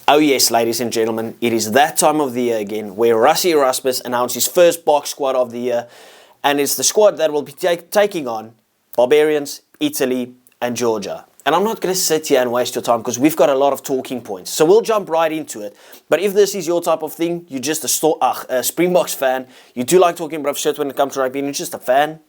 Oh yes, ladies and gentlemen, it is that time of the year again where Rassie announced his first box squad of the year, and it's the squad that will be taking on Barbarians, Italy and Georgia. And I'm not going to sit here and waste your time because we've got a lot of talking points. So we'll jump right into it. But if this is your type of thing, you're just a Springboks fan, you do like talking about shit when it comes to rugby, and you're just a fan,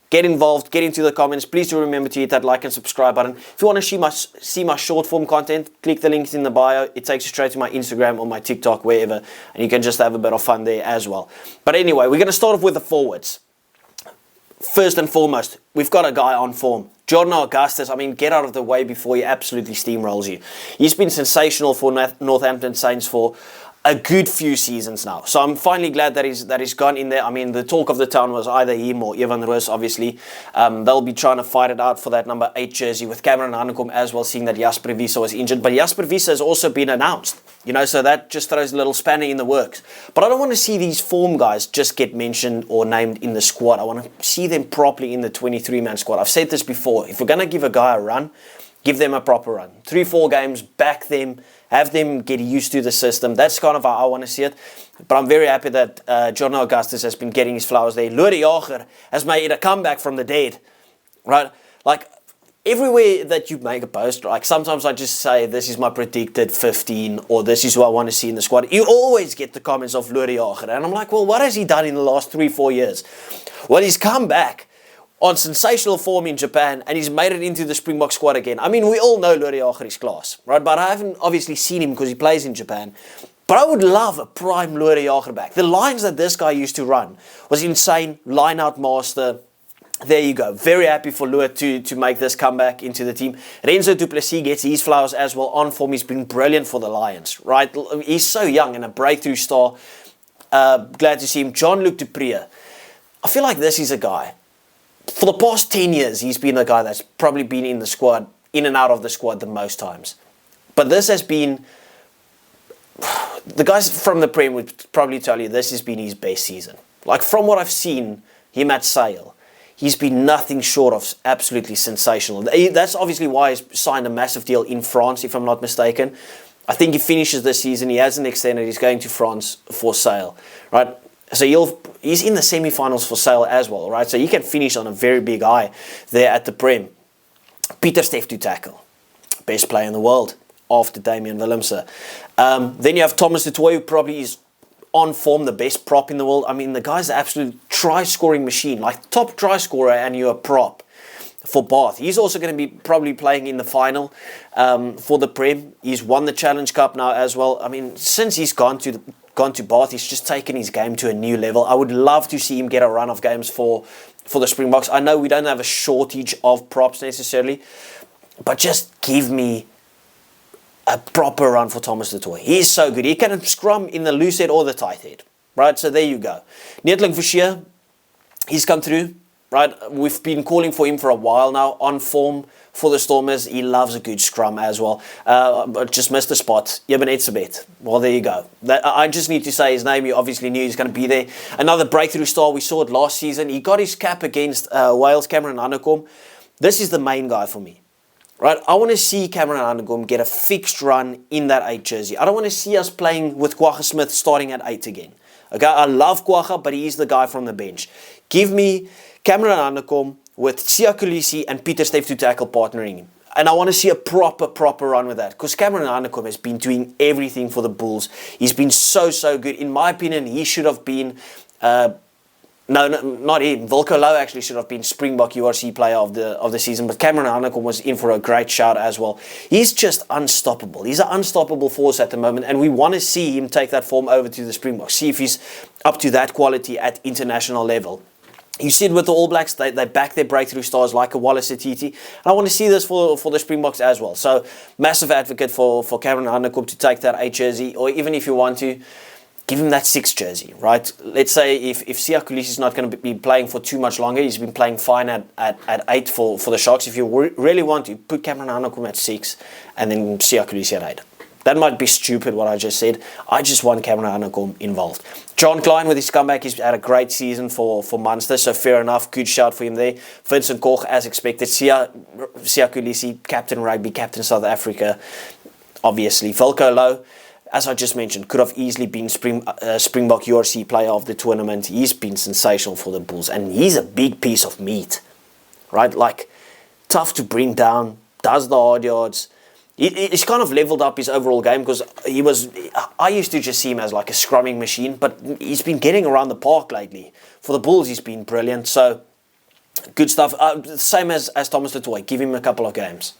get involved, get into the comments. Please do remember to hit that like and subscribe button. If you want to see my short form content, click the links in the bio. It takes you straight to my Instagram or my TikTok, wherever, and you can just have a bit of fun there as well. But anyway, we're going to start off with the forwards. First and foremost, we've got a guy on form. Jordan Augustus, I mean, get out of the way before he absolutely steamrolls you. He's been sensational for Northampton Saints for a good few seasons now. So I'm finally glad that he's gone in there. I mean, the talk of the town was either him or Evan Roos, obviously. They'll be trying to fight it out for that number 8 jersey with Cameron Hanekom as well, seeing that Jasper Wiese was injured. But Jasper Wiese has also been announced, you know, so that just throws a little spanner in the works. But I don't want to see these form guys just get mentioned or named in the squad. I want to see them properly in the 23-man squad. I've said this before. If we're going to give a guy a run, give them a proper run. 3-4 games, back them, have them get used to the system. That's kind of how I want to see it. But I'm very happy that Jordan Augustus has been getting his flowers there. Lorie Jager has made a comeback from the dead, right? Like, everywhere that you make a post, like sometimes I just say, this is my predicted 15, or this is what I want to see in the squad. You always get the comments of Lorie Jager. And I'm like, well, what has he done in the last 3-4 years? Well, he's come back on sensational form in Japan, and he's made it into the Springbok squad again. I mean, we all know Lorie Jager is class, right? But I haven't obviously seen him because he plays in Japan. But I would love a prime Lorie Jager back. The lines that this guy used to run was insane. Line-out master. There you go. Very happy for Lorie to make this comeback into the team. Renzo du Plessis gets his flowers as well on form. He's been brilliant for the Lions, right? He's so young and a breakthrough star. Glad to see him. Jean-Luc Dupree. I feel like this is a guy. For the past 10 years, he's been the guy that's probably been in the squad, in and out of the squad the most times. But this has been, the guys from the Prem would probably tell you this has been his best season. Like, from what I've seen him at Sale, he's been nothing short of absolutely sensational. That's obviously why he's signed a massive deal in France, if I'm not mistaken. I think he finishes this season. He hasn't extended. He's going to France for Sale, right? So he's in the semi-finals for Sale as well, right? So he can finish on a very big high there at the Prem. Pieter Steph to tackle. Best player in the world after Damian Willemse. Then you have Thomas du Toit, who probably is on form, the best prop in the world. I mean, the guy's an absolute try-scoring machine. Like, top try scorer, and you're a prop for Bath. He's also going to be probably playing in the final for the Prem. He's won the Challenge Cup now as well. I mean, since he's gone to Bath, he's just taken his game to a new level. I would love to see him get a run of games for the Springboks. I know we don't have a shortage of props necessarily, but just give me a proper run for Thomas du Toit. He's so good. He can scrum in the loose head or the tight head, right? So there you go. Neetling Forsier, he's come through, right? We've been calling for him for a while now, on form for the Stormers. He loves a good scrum as well. But just missed the spot. Eben Etzebeth. Well, there you go. I just need to say his name. You obviously knew he's going to be there. Another breakthrough star. We saw it last season. He got his cap against Wales, Cameron Hanekom. This is the main guy for me, right? I want to see Cameron Hanekom get a fixed run in that 8 jersey. I don't want to see us playing with Kwagga Smith starting at 8 again. Okay, I love Kwagga, but he's the guy from the bench. Give me Cameron Hanekom with Siya Kolisi and Pieter Steph to tackle partnering him. And I want to see a proper run with that. Because Cameron Hanekom has been doing everything for the Bulls. He's been so good. In my opinion, he should have been... No, not him. Wilco Louw actually should have been Springbok URC player of the season. But Cameron Hanekom was in for a great shout as well. He's just unstoppable. He's an unstoppable force at the moment. And we want to see him take that form over to the Springboks. See if he's up to that quality at international level. You see it with the All Blacks, they back their breakthrough stars like a Wallace Atiti. And I want to see this for the Springboks as well. So, massive advocate for Cameron Hanekom to take that 8 jersey, or even if you want to, give him that 6 jersey, right? Let's say if Siya Kolisi is not going to be playing for too much longer, he's been playing fine at 8 for the Sharks. If you really want to, put Cameron Hanekom at 6 and then Siya Kolisi at 8. That might be stupid what I just said. I just want Cameron Hanekom involved. John Klein with his comeback, he's had a great season for Munster, so fair enough. Good shout for him there. Vincent Koch, as expected. Sia Kolisi, captain rugby, captain South Africa, obviously. Wilco Louw, as I just mentioned, could have easily been Springbok URC player of the tournament. He's been sensational for the Bulls, and he's a big piece of meat, right? Like, tough to bring down, does the hard yards. He's kind of leveled up his overall game, because I used to just see him as like a scrumming machine, but he's been getting around the park lately. For the Bulls, he's been brilliant. So, good stuff. Same as Thomas du Toit. Give him a couple of games.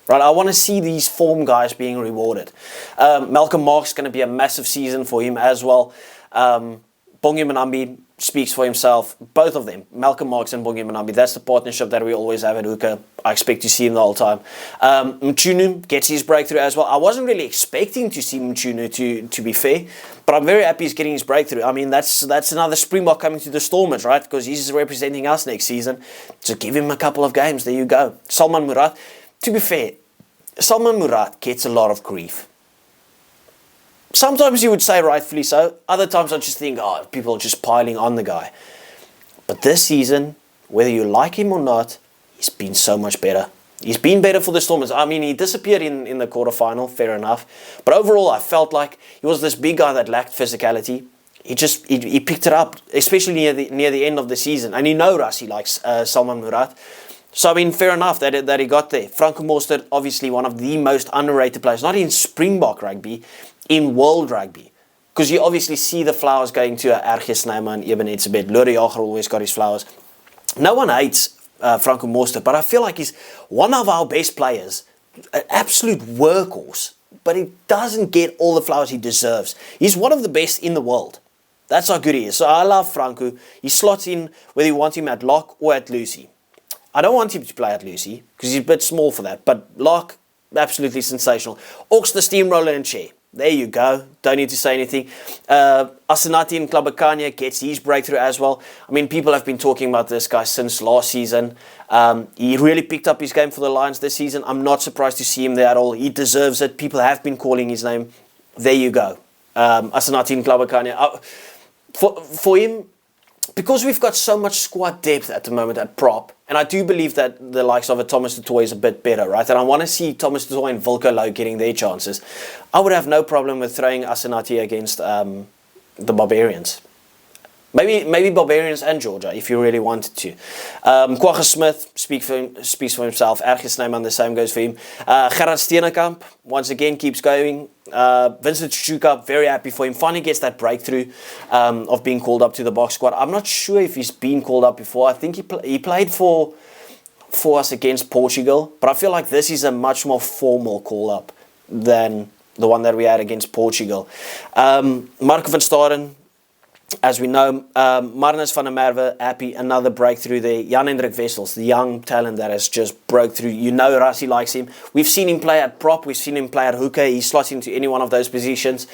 Right, I want to see these form guys being rewarded. Malcolm Mark's going to be a massive season for him as well. Bongi Manambi speaks for himself. Both of them, Malcolm Marks and Bongi Manambi. That's the partnership that we always have at hooker. I expect to see him the whole time. Mchunu gets his breakthrough as well. I wasn't really expecting to see Mchunu, to be fair, but I'm very happy he's getting his breakthrough. I mean, that's another Springbok coming to the Stormers, right? Because he's representing us next season. So give him a couple of games. There you go. Salman Murat. To be fair, Salman Murat gets a lot of grief. Sometimes you would say rightfully so. Other times I just think, people are just piling on the guy. But this season, whether you like him or not, he's been so much better. He's been better for the Stormers. I mean, he disappeared in the quarterfinal, fair enough. But overall, I felt like he was this big guy that lacked physicality. He picked it up, especially near the end of the season. And Rassie likes Salman Murat. So, I mean, fair enough that he got there. Franco Mostert, obviously one of the most underrated players, not in Springbok rugby, in world rugby. Because you obviously see the flowers going to Erge Snyman, Eben Etzebeth. Luri Jager always got his flowers. No one hates Franco Mostert, but I feel like he's one of our best players. An absolute workhorse. But he doesn't get all the flowers he deserves. He's one of the best in the world. That's how good he is. So I love Franco. He slots in whether you want him at lock or at Lucy. I don't want him to play at Lucy because he's a bit small for that. But lock, absolutely sensational. Ox the steamroller and chair. There you go. Don't need to say anything. Asenati in Klabakania gets his breakthrough as well. I mean, people have been talking about this guy since last season. He really picked up his game for the Lions this season. I'm not surprised to see him there at all. He deserves it. People have been calling his name. There you go. Asenati in Klabakania. For him, because we've got so much squad depth at the moment at prop, and I do believe that the likes of a Thomas du Toit is a bit better, right? And I want to see Thomas du Toit and Wilco Louw getting their chances. I would have no problem with throwing Asenati against the Barbarians. Maybe Barbarians and Georgia, if you really wanted to. Kwagga Smith speaks for himself. Erge Snyman, the same goes for him. Gerard Steenekamp, once again, keeps going. Vincent Chuka, very happy for him. Finally gets that breakthrough of being called up to the box squad. I'm not sure if he's been called up before. I think he played for us against Portugal. But I feel like this is a much more formal call-up than the one that we had against Portugal. Marco van Staden, as we know, Marnus van der Merwe, happy, another breakthrough there. Jan-Hendrik Wessels, the young talent that has just broke through. You know Rassie likes him. We've seen him play at prop. We've seen him play at hooker. He slots into any one of those positions.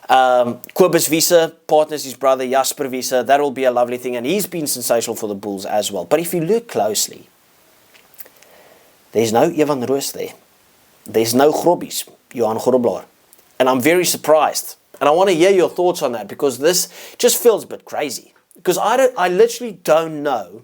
Kobus Wiese partners his brother Jasper Wiese. That will be a lovely thing. And he's been sensational for the Bulls as well. But if you look closely, there's no Evan Roos there. There's no Grobbies, Johan Groblaar. And I'm very surprised. And I want to hear your thoughts on that, because this just feels a bit crazy. Because I literally don't know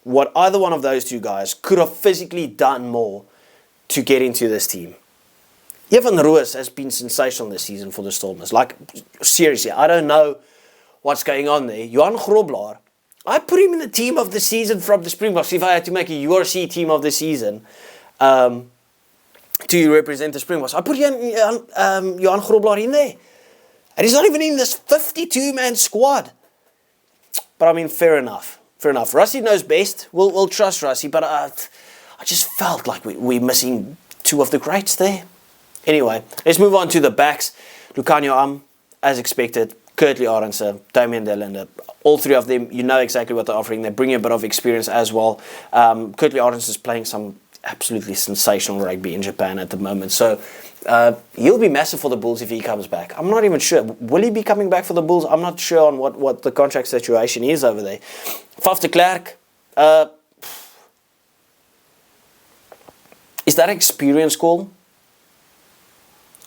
what either one of those two guys could have physically done more to get into this team. Evan Roos has been sensational this season for the Stormers. Like, seriously, I don't know what's going on there. Johan Groblaar, I put him in the team of the season from the Springboks. If I had to make a URC team of the season to represent the Springboks, I put Johan Groblaar in there. And he's not even in this 52-man squad. But I mean, fair enough. Fair enough. Rassie knows best. We'll trust Rassie. But I just felt like we're missing two of the greats there. Anyway, let's move on to the backs. Lucanio as expected. Kurtley Arendse, Damian De Linde. All three of them, you know exactly what they're offering. They bring a bit of experience as well. Kurtley Arendse is playing some absolutely sensational rugby in Japan at the moment. So he'll be massive for the Bulls if he comes back. I'm not even sure. Will he be coming back for the Bulls? I'm not sure on what the contract situation is over there. Faf de Klerk. Is that an experience call?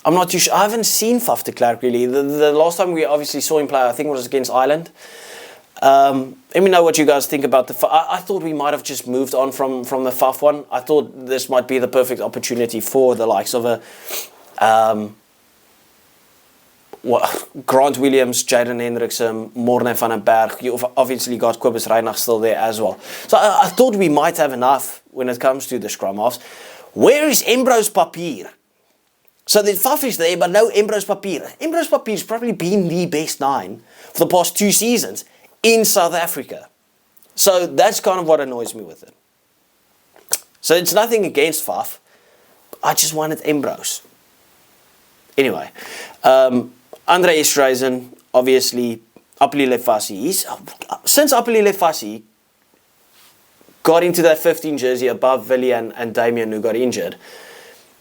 I'm not too sure. I haven't seen Faf de Klerk really. The last time we obviously saw him play, I think it was against Ireland. Let me know what you guys think about the Faf. I thought we might have just moved on from the Faf one. I thought this might be the perfect opportunity for the likes of a Grant Williams, Jaden Hendrickson, Morne van den Berg. You've obviously got Kobus Reinach still there as well. So I thought we might have enough when it comes to the scrum halves. Where is Embro's Papier? So the Faf is there, but no Embro's Papier. Embro's Papier's probably been the best 9 for the past 2 seasons in South Africa. So that's kind of what annoys me with it. So it's nothing against Faf. I just wanted Embro's. Anyway, Andre Esterhuizen, obviously, Apelile Fassi. Since Apelile Fassi got into that 15 jersey above Willie and Damien, who got injured,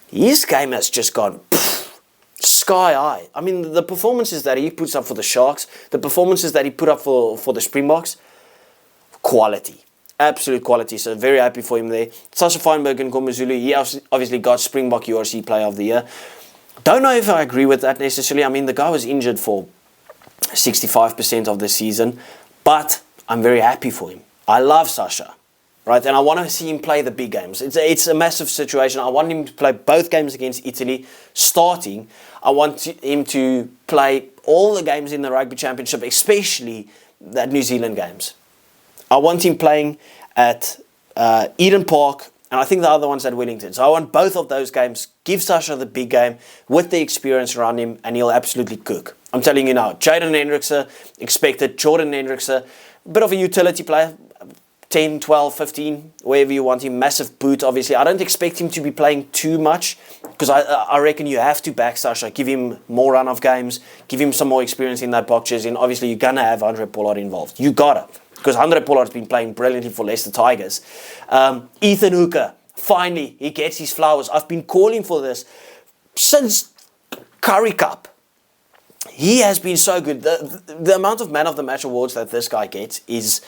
his game has just gone sky high. I mean, the performances that he puts up for the Sharks, the performances that he put up for the Springboks, quality. Absolute quality. So very happy for him there. Sasha Feinberg and Komazulu, he obviously got Springbok URC Player of the Year. Don't know if I agree with that necessarily. I mean, the guy was injured for 65% of the season, but I'm very happy for him. I love Sasha, right? And I want to see him play the big games. It's a massive situation. I want him to play both games against Italy, starting. I want him to play all the games in the Rugby Championship, especially that New Zealand games. I want him playing at Eden Park, and I think the other one's at Wellington. So I want both of those games. Give Sasha the big game with the experience around him, and he'll absolutely cook. I'm telling you now. Jaden Hendrickson, expected. Jordan Hendrickson, a bit of a utility player. 10, 12, 15, wherever you want him. Massive boot, obviously. I don't expect him to be playing too much, because I reckon you have to back Sasha. Give him more run of games. Give him some more experience in that box jersey. And obviously, you're going to have Andre Pollard involved. You got it. Because Andre Pollard's been playing brilliantly for Leicester Tigers. Ethan Hooker, finally, he gets his flowers. I've been calling for this since Curry Cup. He has been so good. The amount of man of the match awards that this guy gets is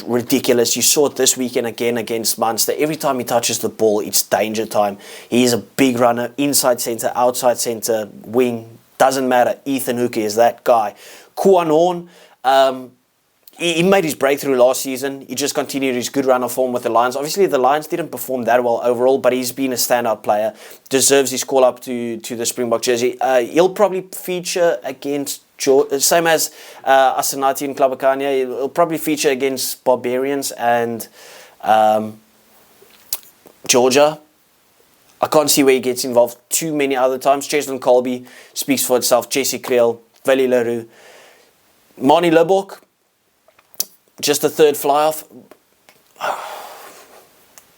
ridiculous. You saw it this weekend again against Munster. Every time he touches the ball, it's danger time. He is a big runner, inside centre, outside centre, wing. Doesn't matter. Ethan Hooker is that guy. Kuan Horn, he made his breakthrough last season. He just continued his good run of form with the Lions. Obviously, the Lions didn't perform that well overall, but he's been a standout player. Deserves his call up to the Springbok jersey. He'll probably feature against same as Asenati and Klabakanya. He'll probably feature against Barbarians and Georgia. I can't see where he gets involved too many other times. Cheslin Colby speaks for itself. Jesse Creel, Veli Leroux, Mani Libbok. Just a third fly-off.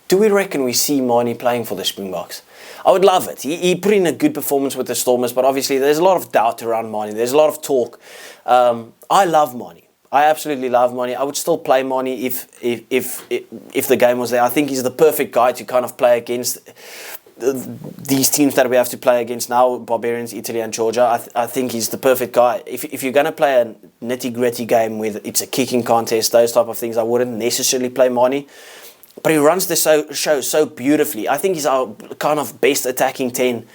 Do we reckon we see Mani playing for the Springboks? I would love it. He put in a good performance with the Stormers, but obviously there's a lot of doubt around Mani. There's a lot of talk. I love Mani. I absolutely love Mani. I would still play Mani if the game was there. I think he's the perfect guy to kind of play against these teams that we have to play against now, Barbarians, Italy and Georgia. I think he's the perfect guy. If you're going to play a nitty-gritty game with it's a kicking contest, those type of things, I wouldn't necessarily play Mani. But he runs the show so beautifully. I think he's our kind of best attacking 10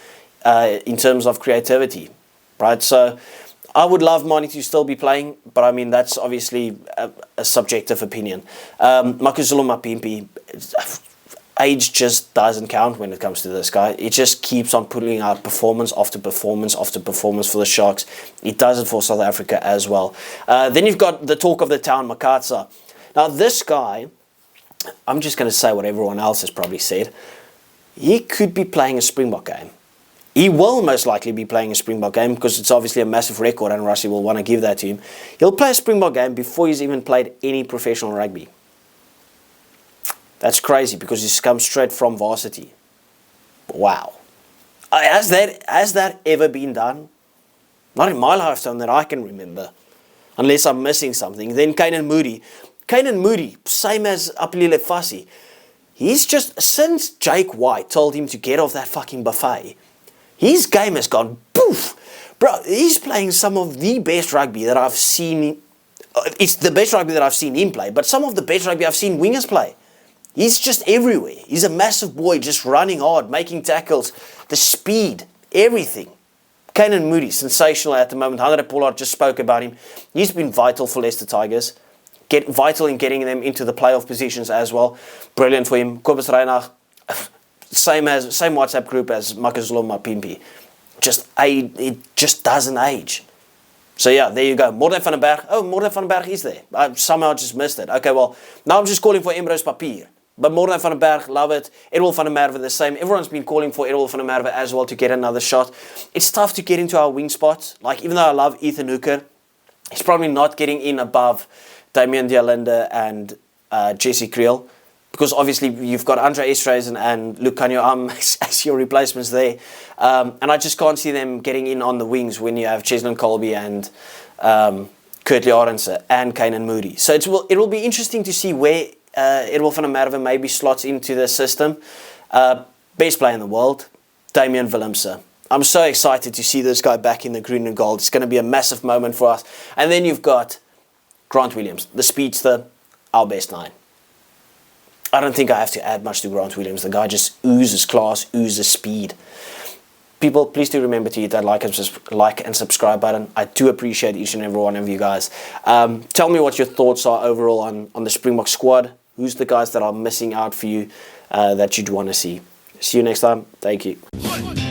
in terms of creativity, right? So I would love Mani to still be playing, but I mean, that's obviously a subjective opinion. Makuzulu Mapimpi, age just doesn't count when it comes to this guy. He just keeps on putting out performance after performance after performance for the Sharks. He does it for South Africa as well. Then you've got the talk of the town, Makatsa. Now this guy, I'm just going to say what everyone else has probably said. He could be playing a Springbok game. He will most likely be playing a Springbok game because it's obviously a massive record and Rassie will want to give that to him. He'll play a Springbok game before he's even played any professional rugby. That's crazy because he's come straight from varsity. Wow. Has that ever been done? Not in my lifetime that I can remember. Unless I'm missing something. Then Kainan Moody, same as Apelile Fassi. He's just, since Jake White told him to get off that fucking buffet, his game has gone poof. Bro, he's playing some of the best rugby that I've seen. It's the best rugby that I've seen him play, but some of the best rugby I've seen wingers play. He's just everywhere. He's a massive boy, just running hard, making tackles, the speed, everything. Kainan Moody, sensational at the moment. Andre Pollard just spoke about him. He's been vital for Leicester Tigers. Vital in getting them into the playoff positions as well. Brilliant for him. Kobus Reinach, same WhatsApp group as Makazolo Mapimpi. It just doesn't age. So yeah, there you go. Morten van den Berg. Oh, Morten van den Berg is there. I somehow just missed it. Okay, well, now I'm just calling for Emrose Papier. But Morten van den Berg, love it. Edwil van der Merwe, the same. Everyone's been calling for Edwil van der Merwe as well to get another shot. It's tough to get into our wing spots. Like, even though I love Ethan Hooker, he's probably not getting in above Damian Dialende and Jesse Creel. Because obviously you've got Andre Esterhuizen and Luke Kanyo as your replacements there. And I just can't see them getting in on the wings when you have Cheslin Colby and Kurtley Arendse and Kainan Moody. So it will be interesting to see where Edwil van der Merwe maybe slots into the system. Best player in the world, Damian Willemse. I'm so excited to see this guy back in the green and gold. It's going to be a massive moment for us. And then you've got Grant Williams, the speedster, our best 9. I don't think I have to add much to Grant Williams. The guy just oozes class, oozes speed. People, please do remember to hit that like and subscribe button. I do appreciate each and every one of you guys. Tell me what your thoughts are overall on the Springbok squad. Who's the guys that are missing out for you that you'd want to see? See you next time. Thank you.